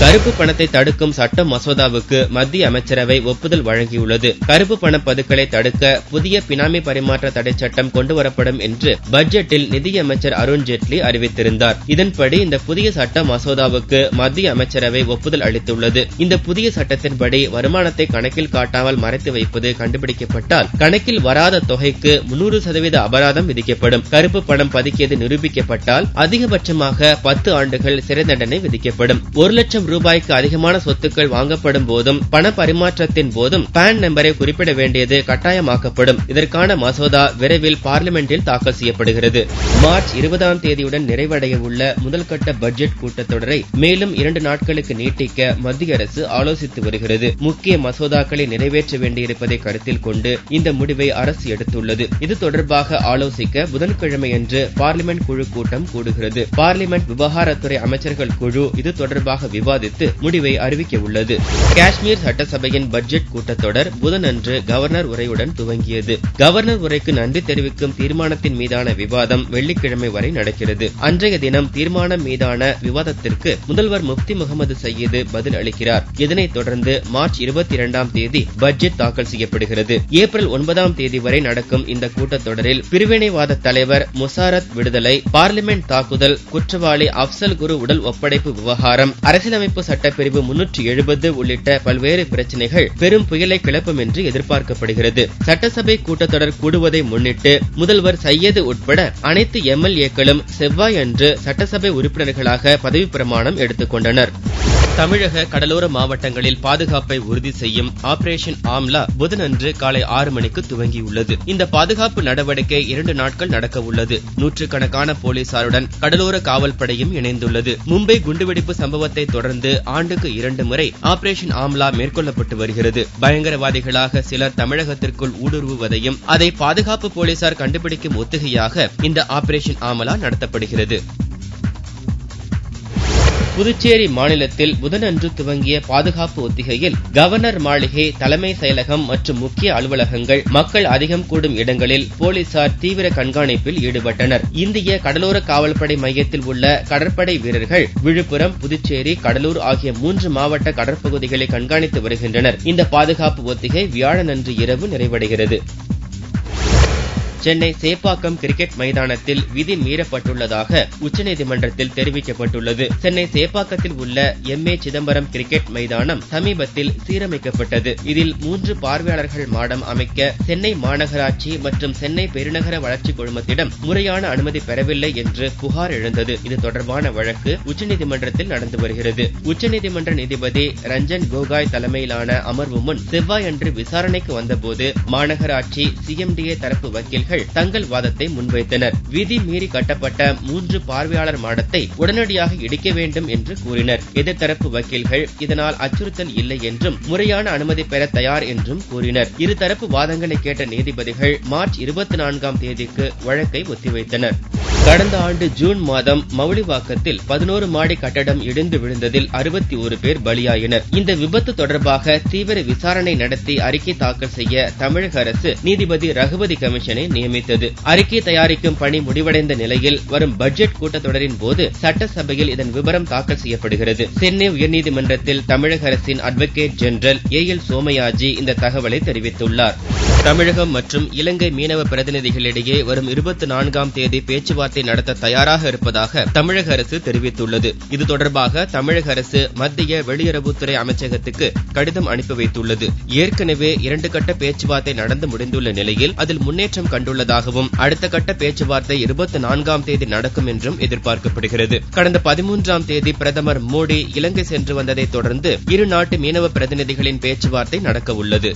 கருப்பு பணத்தை தடுக்கும் சட்ட மசோதாவுக்கு மத்திய அமைச்சரவை ஒப்புதல் வழங்கியுள்ளது. கருப்பு பண பதுக்கலை தடுக்க புதிய பினாமி பரிமாற்ற தடை சட்டம் கொண்டுவரப்படும் என்று பட்ஜெட்டில் நிதியமைச்சர் அருண்ஜேட்லி அறிவித்திருந்தார். இதன்படி இந்த புதிய சட்ட மசோதாவுக்கு மத்திய அமைச்சரவை ஒப்புதல் அளித்துள்ளது. இந்த புதிய சட்டத்தின்படி வருமானத்தை கணக்கில் காட்டாமல் மறைத்து வைப்பது கண்டுபிடிக்கப்பட்டால் கணக்கில் வராத தொகைக்கு 300% அபராதம் விதிக்கப்படும். கருப்பு பணம் பதுக்கியது நிரூபிக்கப்பட்டால் அதிகபட்சமாக 10 ஆண்டுகள் சிறை தண்டனை விதிக்கப்படும். 1 லட்சம் ரூபாய்க்கு அதிகமான சொத்துக்கள் வாங்கப்படும் போதும் பண பரிமாற்றத்தின் போதும் பான் நம்பரை குறிப்பிட வேண்டியது கட்டாயமாக்கப்படும். இதற்கான மசோதா விரைவில் பார்லிமெண்டில் தாக்கல் செய்யப்படுகிறது. மார்ச் 20ஆம் தேதியுடன் நிறைவடைய உள்ள முதல்கட்ட பட்ஜெட் கூட்டத்தொடரை மேலும் 2 நாட்களுக்கு நீட்டிக்க மத்திய அரசு ஆலோசித்து வருகிறது. முக்கிய மசோதாக்களை நிறைவேற்ற வேண்டியிருப்பதை கருத்தில் கொண்டு இந்த முடிவை அரசு எடுத்துள்ளது. இது தொடர்பாக ஆலோசிக்க புதன்கிழமையன்று பார்லிமெண்ட் குழு கூட்டம் கூடுகிறது. பார்லிமெண்ட் விவகாரத்துறை அமைச்சர்கள் குழு இது தொடர்பாக விவாதித்து முடிவை அறிவிக்க உள்ளது. காஷ்மீர் சட்டசபையின் பட்ஜெட் கூட்டத்தொடர் புதனன்று கவர்னர் உரையுடன் துவங்கியது. கவர்னர் உரைக்கு நன்றி தெரிவிக்கும் தீர்மானத்தின் மீதான விவாதம் வெள்ளிக்கிழமை வரை நடக்கிறது. அன்றைய தினம் தீர்மானம் மீதான விவாதத்திற்கு முதல்வர் முப்தி முகமது சயீது பதில் அளிக்கிறார். இதனைத் தொடர்ந்து மார்ச் 22ஆம் தேதி பட்ஜெட் தாக்கல் செய்யப்படுகிறது. ஏப்ரல் 9ஆம் தேதி வரை நடக்கும் இந்த கூட்டத்தொடரில் பிரிவினைவாத தலைவர் முசாரத் விடுதலை, பார்லிமெண்ட் தாக்குதல், குற்றவாளி அப்சல் குரு உடல் ஒப்படைப்பு விவகாரம், அரசியலமைப்பு சட்டப்பிரிவு 370 உள்ளிட்ட பல்வேறு பிரச்சனைகள் பெரும் புயலை கிளப்பும் என்று எதிர்பார்க்கப்படுகிறது. சட்டசபை கூட்டத்தொடர் கூடுவதை முன்னிட்டு முதல்வர் சையது உட்பட அனைத்து எம்எல்ஏக்களும் செவ்வாய் அன்று சட்டசபை உறுப்பினர்களாக பதவி பிரமாணம் எடுத்துக் கொண்டனர். தமிழக கடலோர மாவட்டங்களில் பாதுகாப்பை உறுதி செய்யும் ஆபரேஷன் ஆம்லா புதனன்று காலை 6 மணிக்கு துவங்கியுள்ளது. இந்த பாதுகாப்பு நடவடிக்கை 2 நாட்கள் நடக்க உள்ளது. நூற்றுக்கணக்கான போலீசாருடன் கடலோர காவல்படையும் இணைந்துள்ளது. மும்பை குண்டுவெடிப்பு சம்பவத்தை தொடர்ந்து ஆண்டுக்கு 2 முறை ஆபரேஷன் ஆம்லா மேற்கொள்ளப்பட்டு வருகிறது. பயங்கரவாதிகளாக சிலர் தமிழகத்திற்குள் ஊடுருவுவதையும் அதை பாதுகாப்பு போலீசார் கண்டுபிடிக்கும் ஒத்திகையாக இந்த ஆபரேஷன் ஆம்லா நடத்தப்படுகிறது. புதுச்சேரி மாநிலத்தில் புதனன்று துவங்கிய பாதுகாப்பு ஒத்திகையில் கவர்னர் மாளிகை, தலைமை செயலகம் மற்றும் முக்கிய அலுவலகங்கள், மக்கள் அதிகம் கூடும் இடங்களில் போலீசார் தீவிர கண்காணிப்பில் ஈடுபட்டனர். இந்திய கடலோர காவல்படை மையத்தில் உள்ள கடற்படை வீரர்கள் விழுப்புரம், புதுச்சேரி, கடலூர் ஆகிய 3 மாவட்ட கடற்பகுதிகளை கண்காணித்து வருகின்றனர். இந்த பாதுகாப்பு ஒத்திகை வியாழனன்று இரவு நிறைவடைகிறது. சென்னை சேப்பாக்கம் கிரிக்கெட் மைதானத்தில் விதி மீறப்பட்டுள்ளதாக உச்சநீதிமன்றத்தில் தெரிவிக்கப்பட்டுள்ளது. சென்னை சேப்பாக்கத்தில் உள்ள எம்.ஏ. சிதம்பரம் கிரிக்கெட் மைதானம் சமீபத்தில் சீரமைக்கப்பட்டது. இதில் 3 பார்வையாளர்கள் மாடம் அமைக்க சென்னை மாநகராட்சி மற்றும் சென்னை பெருநகர வளர்ச்சி குழுமத்திடம் முறையான அனுமதி பெறவில்லை என்று புகார் எழுந்தது. இது தொடர்பான வழக்கு உச்சநீதிமன்றத்தில் நடந்து வருகிறது. உச்சநீதிமன்ற நீதிபதி ரஞ்சன் கோகாய் தலைமையிலான அமர்வு முன் செவ்வாயன்று விசாரணைக்கு வந்தபோது மாநகராட்சி, சிஎம்டிஏ தரப்பு வக்கீல்கள் தங்கள் வாதத்தை முன்வைத்தனர். விதி மீறி கட்டப்பட்ட 3 பார்வையாளர் மாடத்தை உடனடியாக இடிக்க வேண்டும் என்று கூறினர். எதிர்த்தரப்பு வக்கீல்கள் இதனால் அச்சுறுத்தல் இல்லை என்றும் முறையான அனுமதி பெற தயார் என்றும் கூறினர். இருதரப்பு வாதங்களை கேட்ட நீதிபதிகள் மார்ச் 24ஆம் தேதிக்கு வழக்கை ஒத்திவைத்தனர். கடந்த ஆண்டு ஜூன் மாதம் மவுலிவாக்கத்தில் 11 மாடி கட்டடம் இடிந்து விழுந்ததில் 61 பேர் பலியாயினர். இந்த விபத்து தொடர்பாக தீவிர விசாரணை நடத்தி அறிக்கை தாக்கல் செய்ய தமிழக அரசு நீதிபதி ரகுபதி கமிஷனை நியமித்தது. அறிக்கை தயாரிக்கும் பணி முடிவடைந்த நிலையில் வரும் பட்ஜெட் கூட்டத்தொடரின் போது சட்டசபையில் இதன் விவரம் தாக்கல் செய்யப்படுகிறது. சென்னை உயர்நீதிமன்றத்தில் தமிழக அரசின் அட்வொகேட் ஜெனரல் ஏ.எல். சோமயாஜி இந்த தகவலை தெரிவித்துள்ளார். தமிழகம் மற்றும் இலங்கை மீனவ பிரதிநிதிகளிடையே வரும் 24ஆம் தேதி பேச்சுவார்த்தை நடத்த தயாராக இருப்பதாக தமிழக அரசு தெரிவித்துள்ளது. இது தொடர்பாக தமிழக அரசு மத்திய வெளியுறவுத்துறை அமைச்சகத்துக்கு கடிதம் அனுப்பி வைத்துள்ளது. ஏற்கனவே 2 கட்ட பேச்சுவார்த்தை நடந்து முடிந்துள்ள நிலையில் அதில் முன்னேற்றம் கண்டுள்ளதாகவும் அடுத்த கட்ட பேச்சுவார்த்தை 24ஆம் தேதி நடக்கும் என்றும் எதிர்பார்க்கப்படுகிறது. கடந்த 13ஆம் தேதி பிரதமர் மோடி இலங்கை சென்று வந்ததை தொடர்ந்து இரு நாட்டு மீனவ பிரதிநிதிகளின் பேச்சுவார்த்தை நடக்க உள்ளது.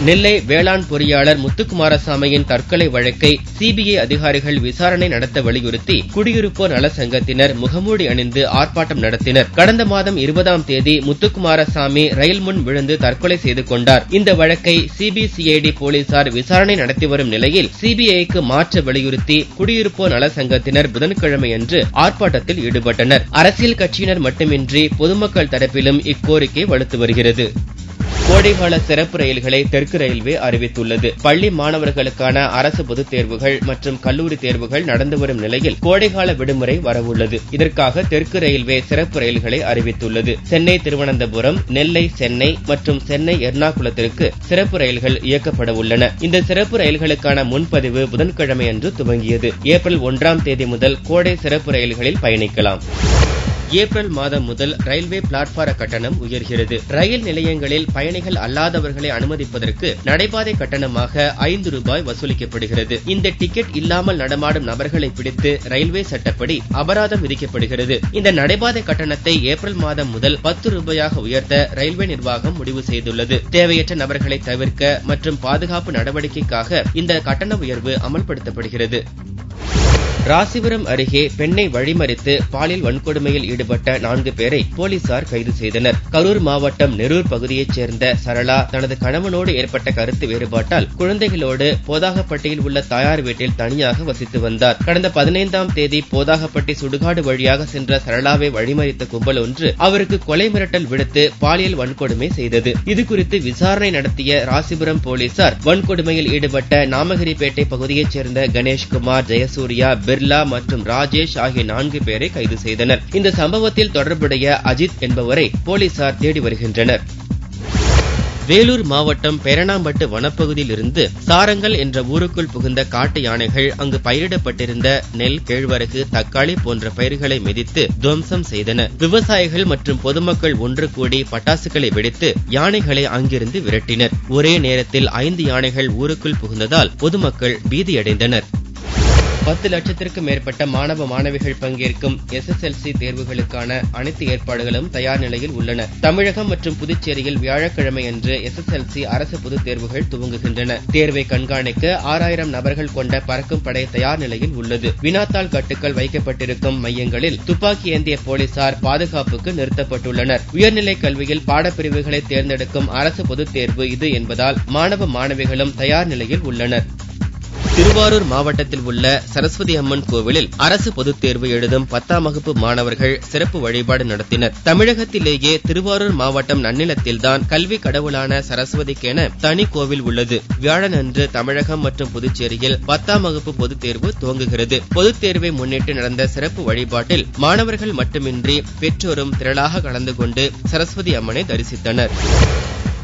நெல்லை வேளாண் பொறியாளர் முத்துக்குமாரசாமியின் தற்கொலை வழக்கை சிபிஐ அதிகாரிகள் விசாரணை நடத்த வலியுறுத்தி குடியிருப்போர் நல சங்கத்தினர் முகமூடி அணிந்து ஆர்ப்பாட்டம் நடத்தினர். கடந்த மாதம் 20ஆம் தேதி முத்துக்குமாரசாமி ரயில் முன் விழுந்து தற்கொலை செய்து கொண்டார். இந்த வழக்கை சிபிசிஐடி போலீசார் விசாரணை நடத்தி வரும் நிலையில் சிபிஐக்கு மாற்ற வலியுறுத்தி குடியிருப்போர் நல சங்கத்தினர் புதன்கிழமையன்று ஆர்ப்பாட்டத்தில் ஈடுபட்டனர். அரசியல் கட்சியினர் மட்டுமின்றி பொதுமக்கள் தரப்பிலும் இக்கோரிக்கை வலுத்து வருகிறது. கோடைகால சிறப்பு ரயில்களை தெற்கு ரயில்வே அறிவித்துள்ளது. பள்ளி மாணவர்களுக்கான அரசு பொதுத் தேர்வுகள் மற்றும் கல்லூரி தேர்வுகள் நடந்து வரும் நிலையில் கோடைகால விடுமுறை வரவுள்ளது. இதற்காக தெற்கு ரயில்வே சிறப்பு ரயில்களை அறிவித்துள்ளது. சென்னை திருவனந்தபுரம், நெல்லை சென்னை மற்றும் சென்னை எர்ணாகுளத்திற்கு சிறப்பு ரயில்கள் இயக்கப்பட உள்ளன. இந்த சிறப்பு ரயில்களுக்கான முன்பதிவு புதன்கிழமை அன்று துவங்கியது. ஏப்ரல் 1ஆம் தேதி முதல் கோடை சிறப்பு ரயில்களில் பயணிக்கலாம். ஏப்ரல் மாதம் முதல் ரயில்வே பிளாட்பார கட்டணம் உயர்கிறது. ரயில் நிலையங்களில் பயணிகள் அல்லாதவர்களை அனுமதிப்பதற்கு நடைபாதை கட்டணமாக 5 ரூபாய் வசூலிக்கப்படுகிறது. இந்த டிக்கெட் இல்லாமல் நடமாடும் நபர்களை பிடித்து ரயில்வே சட்டப்படி அபராதம் விதிக்கப்படுகிறது. இந்த நடைபாதை கட்டணத்தை ஏப்ரல் மாதம் முதல் 10 ரூபாயாக உயர்த்த ரயில்வே நிர்வாகம் முடிவு செய்துள்ளது. தேவையற்ற நபர்களை தவிர்க்க மற்றும் பாதுகாப்பு நடவடிக்கைக்காக இந்த கட்டண உயர்வு அமல்படுத்தப்படுகிறது. ராசிபுரம் அருகே பெண்ணை வழிமறித்து பாலியல் வன்கொடுமையில் ஈடுபட்ட 4 பேரை போலீசார் கைது செய்தனர். கரூர் மாவட்டம் நெரூர் பகுதியைச் சேர்ந்த சரளா தனது கணவனோடு ஏற்பட்ட கருத்து வேறுபாட்டால் குழந்தைகளோடு போதாகப்பட்டியில் உள்ள தாயார் வீட்டில் தனியாக வசித்து வந்தார். கடந்த 15ஆம் தேதி போதாகப்பட்டி சுடுகாடு வழியாக சென்ற சரளாவை வழிமறித்த கும்பல் ஒன்று அவருக்கு கொலை மிரட்டல் விடுத்து பாலியல் வன்கொடுமை செய்தது. இதுகுறித்து விசாரணை நடத்திய ராசிபுரம் போலீசார் வன்கொடுமையில் ஈடுபட்ட நாமகிரிப்பேட்டை பகுதியைச் சேர்ந்த கணேஷ்குமார், ஜெயசூர்யா, பிர்லா மற்றும் ராஜேஷ் ஆகிய 4 பேரை கைது செய்தனர். இந்த சம்பவத்தில் தொடர்புடைய அஜித் என்பவரை போலீசார் தேடி வருகின்றனர். வேலூர் மாவட்டம் பேரணாம்பட்டு வனப்பகுதியில் இருந்து சாரங்கல் என்ற ஊருக்குள் புகுந்த காட்டு யானைகள் அங்கு பயிரிடப்பட்டிருந்த நெல், கேழ்வரகு, தக்காளி போன்ற பயிர்களை மிதித்து துவம்சம் செய்தன. விவசாயிகள் மற்றும் பொதுமக்கள் ஒன்று கூடி பட்டாசுகளை வெடித்து யானைகளை அங்கிருந்து விரட்டினர். ஒரே நேரத்தில் 5 யானைகள் ஊருக்குள் புகுந்ததால் பொதுமக்கள் பீதியடைந்தனர். 10 லட்சத்திற்கும் மேற்பட்ட மாணவ மாணவிகள் பங்கேற்கும் SSLC தேர்வுகளுக்கான அனைத்து ஏற்பாடுகளும் தயார் நிலையில் உள்ளன. தமிழகம் மற்றும் புதுச்சேரியில் வியாழக்கிழமை அன்று SSLC அரசு பொதுத் தேர்வுகள் துவங்குகின்றன. தேர்வை கண்காணிக்க 6000 நபர்கள் கொண்ட பறக்கும் படை தயார் நிலையில் உள்ளது. வினாத்தாள் கட்டுக்கள் வைக்கப்பட்டிருக்கும் மையங்களில் துப்பாக்கி ஏந்திய போலீசார் பாதுகாப்புக்கு நிறுத்தப்பட்டுள்ளனர். உயர்நிலை கல்வியில் பாடப்பிரிவுகளை தேர்ந்தெடுக்கும் அரசு பொதுத் தேர்வு இது என்பதால் மாணவ மாணவிகளும் தயார் நிலையில் உள்ளனர். திருவாரூர் மாவட்டத்தில் உள்ள சரஸ்வதி அம்மன் கோவிலில் அரசு பொதுத் தேர்வு எழுதும் 10ஆம் வகுப்பு மாணவர்கள் சிறப்பு வழிபாடு நடத்தினர். தமிழகத்திலேயே திருவாரூர் மாவட்டம் நன்னிலத்தில்தான் கல்வி கடவுளான சரஸ்வதிக்கென தனி கோவில் உள்ளது. வியாழன் அன்று தமிழகம் மற்றும் புதுச்சேரியில் 10ஆம் வகுப்பு பொதுத் தேர்வு துவங்குகிறது. பொதுத் தேர்வை முன்னிட்டு நடந்த சிறப்பு வழிபாட்டில் மாணவர்கள் மட்டுமின்றி பெற்றோரும் திரளாக கலந்து கொண்டு சரஸ்வதி அம்மனை தரிசித்தனர்.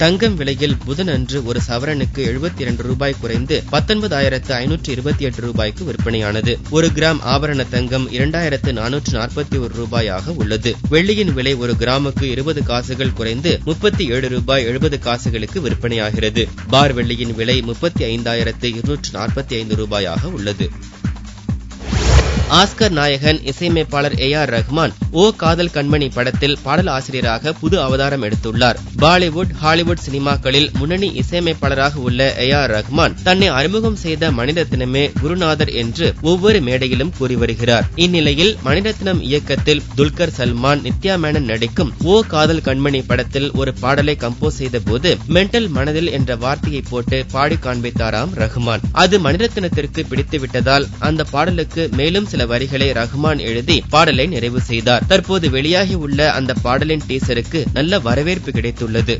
தங்கம் விலையில் புதன் அன்று ஒரு சவரனுக்கு 72 ரூபாய் குறைந்து 19,528 ரூபாய்க்கு விற்பனையானது. 1 கிராம் ஆபரண தங்கம் 2,441 ரூபாயாக உள்ளது. வெள்ளியின் விலை 1 கிராமுக்கு 20 காசுகள் குறைந்து 37 ரூபாய் 70 காசுகளுக்கு விற்பனையாகிறது. பார் வெள்ளியின் விலை 35,245 ரூபாயாக உள்ளது. ஆஸ்கர் நாயகன் இசையமைப்பாளர் AR ரஹ்மான் ஓ காதல் கண்மணி படத்தில் பாடல் ஆசிரியராக புது அவதாரம் எடுத்துள்ளார். பாலிவுட், ஹாலிவுட் சினிமாக்களில் முன்னணி இசையமைப்பாளராக உள்ள AR ரஹ்மான் தன்னை அறிமுகம் செய்த மணிரத்னமே குருநாதர் என்று ஒவ்வொரு மேடையிலும் கூறி வருகிறார். இந்நிலையில் மணிரத்னம் இயக்கத்தில் துல்கர் சல்மான், நித்யா மேனன் நடிக்கும் ஓ காதல் கண்மணி படத்தில் ஒரு பாடலை கம்போஸ் செய்த போது மென்டல் மனதில் என்ற வார்த்தையை போட்டு பாடி காண்பித்தாராம் ரஹ்மான். அது மணிரத்னத்திற்கு பிடித்துவிட்டதால் அந்த பாடலுக்கு மேலும் சில வரிகளை ரஹ்மான் எழுதி பாடலை நிறைவு செய்தார். தற்போது வெளியாகி உள்ள அந்த பாடலின் டீசருக்கு நல்ல வரவேற்பு கிடைத்துள்ளது.